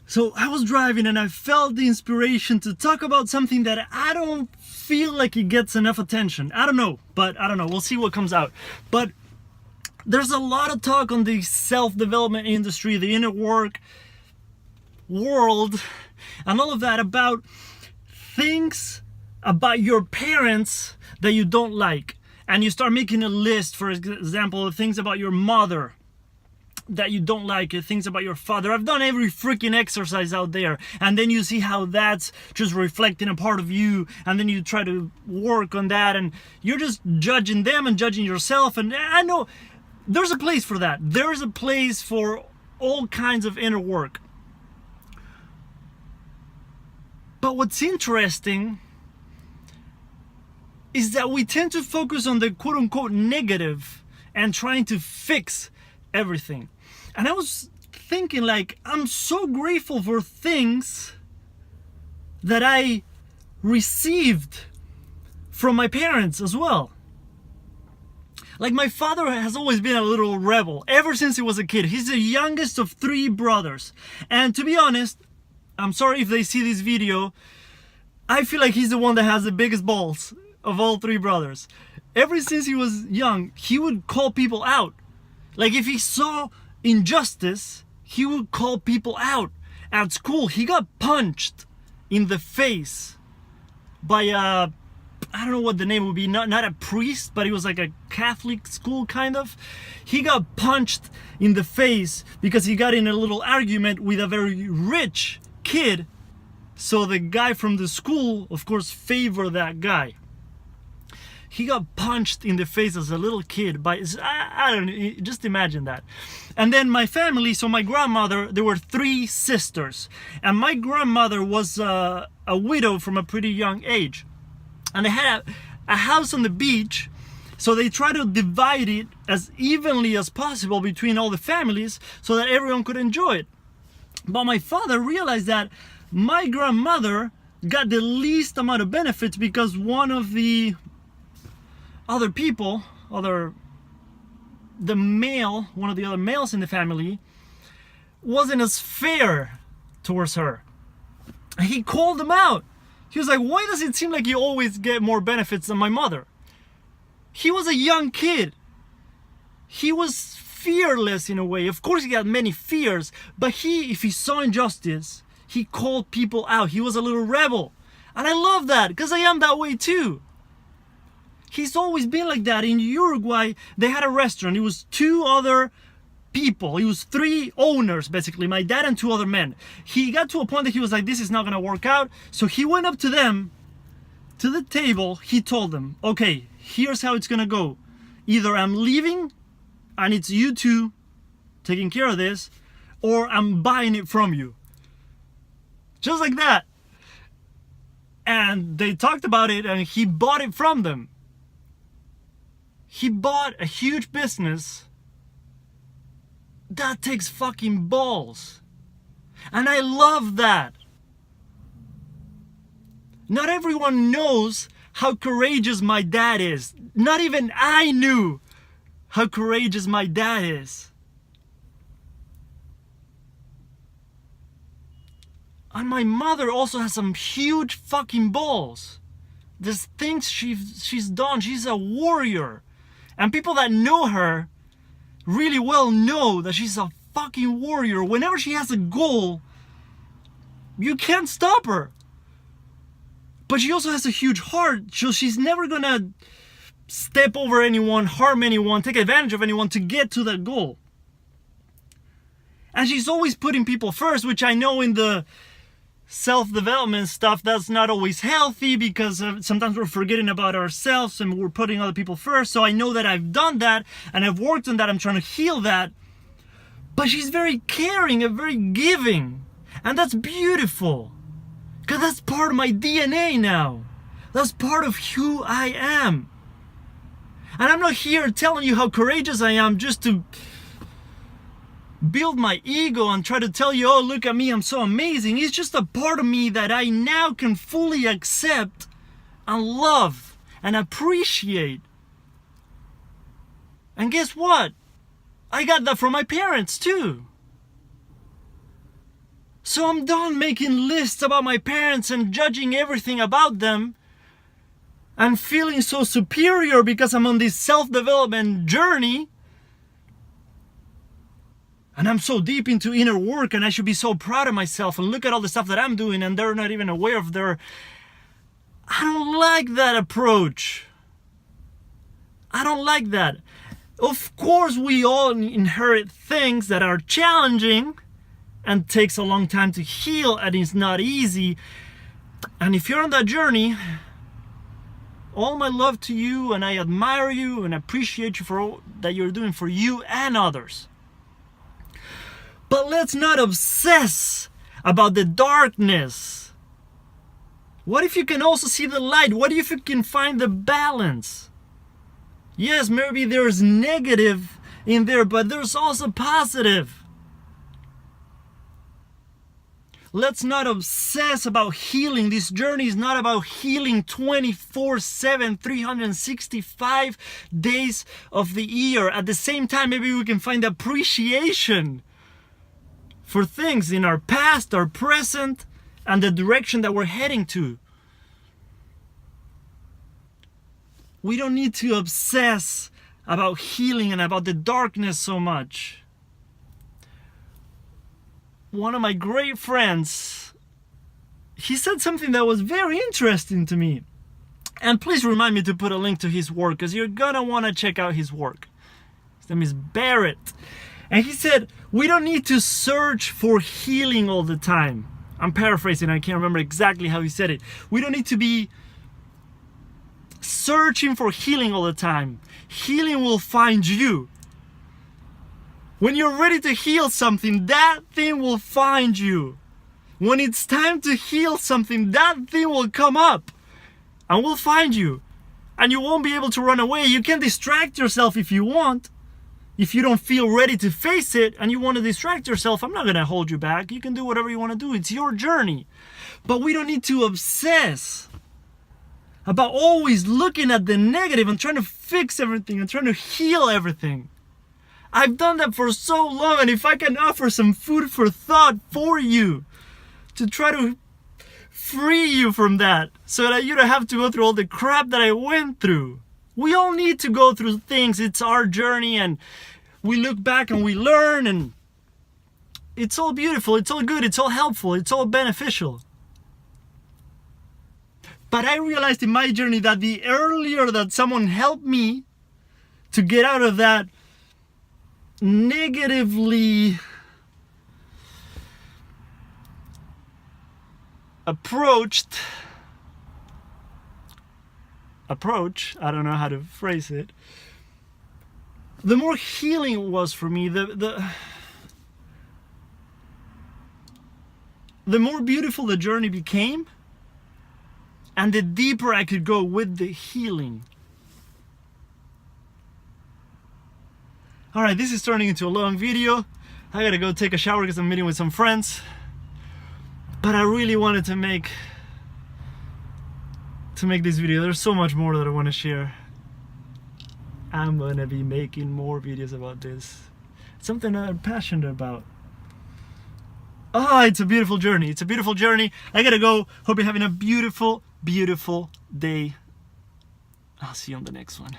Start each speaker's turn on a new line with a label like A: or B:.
A: So I was driving and I felt the inspiration to talk about something that I don't feel like it gets enough attention. I don't know. We'll see what comes out. But there's a lot of talk on the self-development industry, the inner work world, and all of that about things about your parents that you don't like. And you start making a list, for example, of things about your mother that you don't like, things about your father. I've done every freaking exercise out there, and then you see how that's just reflecting a part of you, and then you try to work on that, and you're just judging them and judging yourself. And I know there's a place for that. There's a place for all kinds of inner work. But what's interesting is that we tend to focus on the quote-unquote negative and trying to fix everything. And I was thinking, like, I'm so grateful for things that I received from my parents as well. Like, my father has always been a little rebel ever since he was a kid. He's the youngest of 3 brothers. And to be honest, I'm sorry if they see this video, I feel like he's the one that has the biggest balls of all 3 brothers. Ever since he was young, he would call people out. Like, if he saw injustice, he would call people out. At school, he got punched in the face by a, I don't know what the name would be, not a priest, but it was like a Catholic school kind of. He got punched in the face because he got in a little argument with a very rich kid. So the guy from the school, of course, favored that guy. He got punched in the face as a little kid by, I don't know, just imagine that. And then my family, so my grandmother, there were 3 sisters. And my grandmother was a widow from a pretty young age. And they had a house on the beach, so they tried to divide it as evenly as possible between all the families so that everyone could enjoy it. But my father realized that my grandmother got the least amount of benefits because one of the other people, one of the other males in the family wasn't as fair towards her. He called them out. He was like, why does it seem like you always get more benefits than my mother? He was a young kid. He was fearless in a way. Of course he had many fears, but if he saw injustice, he called people out. He was a little rebel. And I love that, because I am that way too. He's always been like that. In Uruguay, they had a restaurant. It was 2 other people. It was 3 owners, basically, my dad and 2 other men. He got to a point that he was like, this is not gonna work out. So he went up to them, to the table. He told them, okay, here's how it's gonna go. Either I'm leaving and it's you 2 taking care of this, or I'm buying it from you. Just like that. And they talked about it, and he bought it from them. He bought a huge business. That takes fucking balls. And I love that. Not everyone knows how courageous my dad is. Not even I knew how courageous my dad is. And my mother also has some huge fucking balls. There's things she's done. She's a warrior. And people that know her really well know that she's a fucking warrior. Whenever she has a goal, you can't stop her. But she also has a huge heart, so she's never gonna step over anyone, harm anyone, take advantage of anyone to get to that goal. And she's always putting people first, which I know in the self-development stuff, that's not always healthy, because sometimes we're forgetting about ourselves and we're putting other people first. So I know that I've done that and I've worked on that. I'm trying to heal that. But she's very caring and very giving, and that's beautiful, because that's part of my DNA now. That's part of who I am. And I'm not here telling you how courageous I am just to build my ego and try to tell you, oh, look at me, I'm so amazing. It's just a part of me that I now can fully accept and love and appreciate. And guess what? I got that from my parents too. So I'm done making lists about my parents and judging everything about them and feeling so superior because I'm on this self-development journey. And I'm so deep into inner work and I should be so proud of myself and look at all the stuff that I'm doing and they're not even aware of their... I don't like that approach. I don't like that. Of course, we all inherit things that are challenging and takes a long time to heal and it's not easy. And if you're on that journey, all my love to you, and I admire you and appreciate you for all that you're doing for you and others. But let's not obsess about the darkness. What if you can also see the light? What if you can find the balance? Yes, maybe there's negative in there, but there's also positive. Let's not obsess about healing. This journey is not about healing 24/7, 365 days of the year. At the same time, maybe we can find appreciation for things in our past, our present, and the direction that we're heading to. We don't need to obsess about healing and about the darkness so much. One of my great friends, he said something that was very interesting to me. And please remind me to put a link to his work, because you're gonna want to check out his work. His name is Barrett. And he said, we don't need to search for healing all the time. I'm paraphrasing, I can't remember exactly how he said it. We don't need to be searching for healing all the time. Healing will find you. When you're ready to heal something, that thing will find you. When it's time to heal something, that thing will come up and will find you. And you won't be able to run away. You can distract yourself if you want. If you don't feel ready to face it and you want to distract yourself, I'm not going to hold you back. You can do whatever you want to do. It's your journey. But we don't need to obsess about always looking at the negative and trying to fix everything and trying to heal everything. I've done that for so long, and if I can offer some food for thought for you to try to free you from that so that you don't have to go through all the crap that I went through. We all need to go through things. It's our journey, and we look back and we learn, and it's all beautiful, it's all good, it's all helpful, it's all beneficial. But I realized in my journey that the earlier that someone helped me to get out of that negatively approach, I don't know how to phrase it, the more healing it was for me, the more beautiful the journey became, and the deeper I could go with the healing. Alright, this is turning into a long video. I gotta go take a shower because I'm meeting with some friends. But I really wanted to make this video. There's so much more that I want to share. I'm gonna be making more videos about this. It's something I'm passionate about. It's a beautiful journey. It's a beautiful journey. I gotta go. Hope you're having a beautiful, beautiful day. I'll see you on the next one.